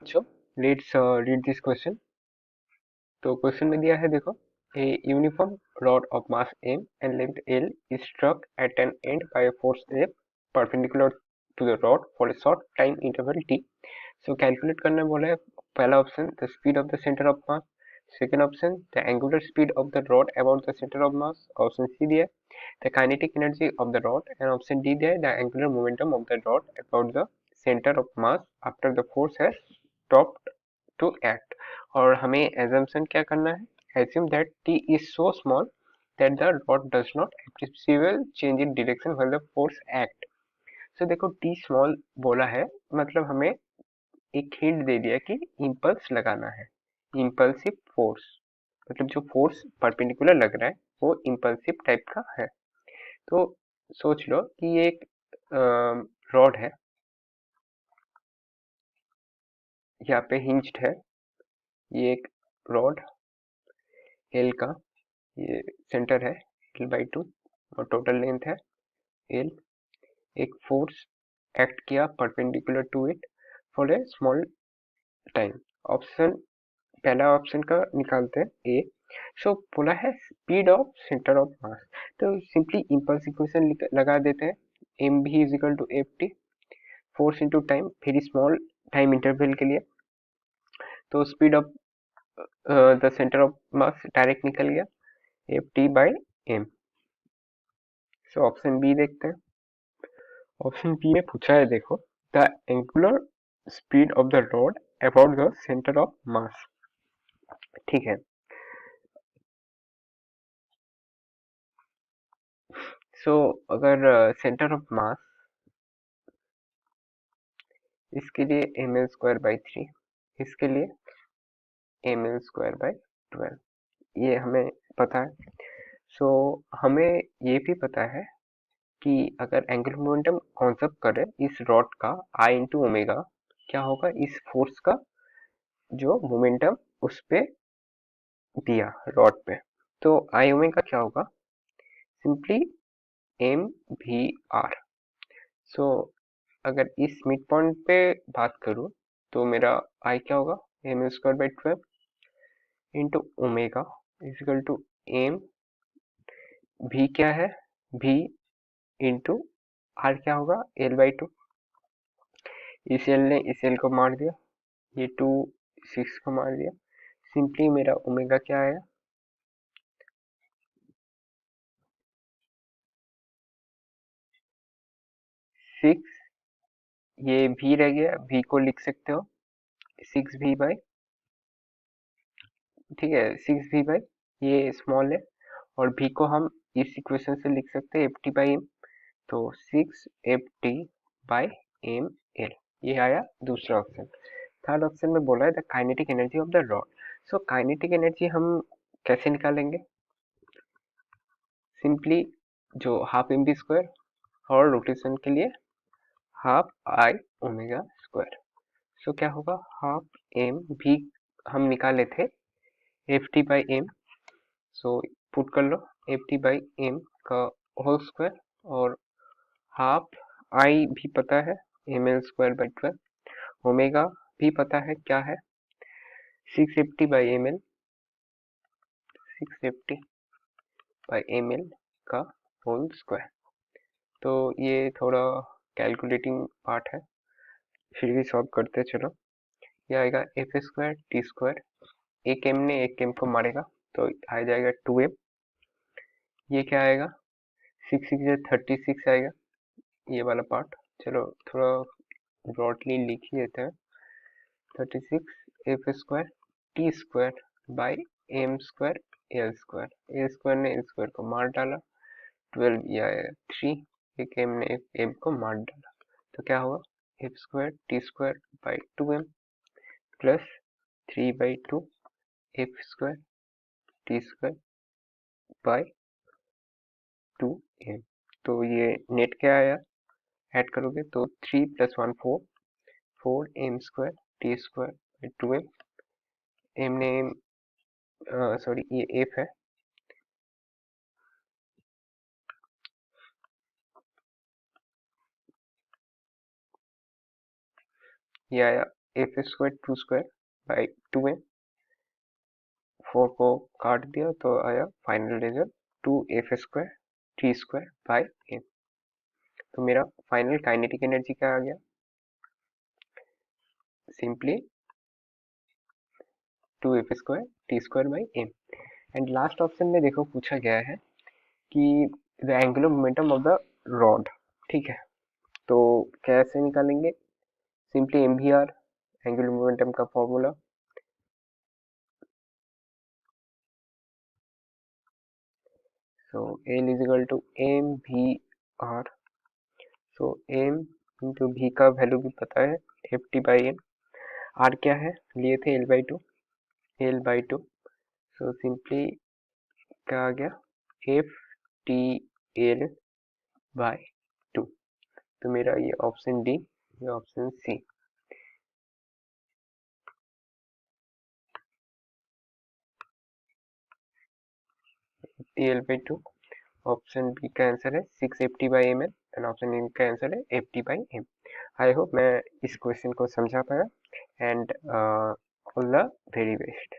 बच्चों let's read this question. तो question में दिया है, देखो, a uniform rod of mass m and length l is struck at an end by a force F perpendicular to the rod for a short time interval t. So calculate करने बोला है। पहला option the speed of the centre of mass, second option the angular speed of the rod about the centre of mass, option C दिया है the kinetic energy of the rod and option D दिया है the angular momentum of the rod about the centre of mass after the force has stopped to act. और हमें assumption क्या करना है, assume that t is so small that the rod does not appreciable change in direction while the force act। so देखो t small बोला है, मतलब हमें एक हिंट दे दिया कि इम्पल्स लगाना है, इम्पल्सिव फोर्स, मतलब जो फोर्स परपेंडिकुलर लग रहा है वो इम्पल्सिव टाइप का है। तो सोच लो कि ये एक रॉड है, यहाँ पे हिंज्ड है, ये एक रॉड एल का, ये सेंटर है एल बाई टू और टोटल लेंथ है एल। एक फोर्स एक्ट किया perpendicular to it for a small time. Option पहला ऑप्शन का निकालते हैं ए। सो बोला है speed of centre of mass, तो सिंपली इम्पल्स इक्वेशन लगा देते हैं, M v is equal to F T, force into time, very small time interval के लिए। तो speed of the centre of mass direct निकल गया F T by M. So option B देखते हैं। ऑप्शन बी में पूछा है, देखो, the angular speed of the rod about the centre of mass. ठीक है, सो अगर सेंटर ऑफ मास, इसके लिए एम एल स्क्वायर बाई 3, इसके लिए एम एल स्क्वायर बाई 12, ये हमें पता है। सो हमें ये भी पता है कि अगर एंगुलर मोमेंटम कॉन्सेप्ट करें इस रॉड का आई इंटू ओमेगा, क्या होगा, इस फोर्स का जो मोमेंटम उस पे दिया रॉड पे, तो आई ओमेगा क्या होगा, सिंपली एम वी आर। सो अगर इस मिड पॉइंट पे बात करूं तो मेरा आई क्या होगा, M square by 12 into omega equal to M, v क्या है, भी इंटू आर क्या होगा, एल बाई टू। इस एल ने इस एल को मार दिया, ये 2 6 को मार दिया, सिंपली मेरा ओमेगा क्या आया, 6। ये भी रह गया, भी को लिख सकते हो 6 भी बाई, ठीक है, 6 भी बाई, ये स्मॉल है, और भी को हम इस इक्वेशन से लिख सकते हैं एफ टी बाई एम, तो 6 F T by M L, ये आया दूसरा ऑप्शन। थर्ड ऑप्शन में बोला है the kinetic energy of the rod. So kinetic energy हम कैसे निकालेंगे, सिंपली जो हाफ एम बी स्क्वायर और रोटेशन के लिए half I omega square. So क्या होगा, हाफ एम भी हम निकाले थे F T by M, so put कर लो एफ टी बाई एम का होल स्क्वायर, और हाफ आई भी पता है M L square by 12, omega v पता है क्या है 650 by M L, 650 by M L का होल स्क्वायर। तो ये थोड़ा कैलकुलेटिंग पार्ट है, फिर भी सॉल्व करते चलो। ये आएगा एफ स्क्वायर टी स्क्वायर, एक एम ने एक एम को मारेगा तो आ जाएगा 2m। ये क्या आएगा, 6 6 36 आएगा, ये वाला पार्ट। चलो थोड़ा ब्रॉडली लिख ही देते हैं, 36 F square T square by M square L square, L square ने एल स्क्वायर को मार डाला, 12 ये आएगा 3, एक एम ने एक एम को मार डाला, तो क्या होगा, F square T square by 2m plus 3/2 F square T square by 2m। तो ये नेट क्या आया, ऐड करोगे तो 3 + 1 4, 4m square T square by 2m, M ने सॉरी ये एफ है, ये आया F square two square by 2m, 4 को काट दिया तो आया final result 2f square T square by m। तो मेरा फाइनल काइनेटिक एनर्जी क्या आ गया, simply 2f square T square by m। And last option में देखो पूछा गया है कि the angular momentum of the rod, ठीक है। तो कैसे निकालेंगे, simply m v r, angular momentum का formula, so L is equal to m v r. So m into v का वैल्यू भी पता है, F T by N. R क्या है, लिए थे L by two. So simply क्या आ गया, F T L by two. तो मेरा ये ऑप्शन डी, ये option C. T L by two, option B का आंसर है 6 by M L, and option A का आंसर है F by M. I hope मैं इस क्वेश्चन को समझा पाया, and all the very best.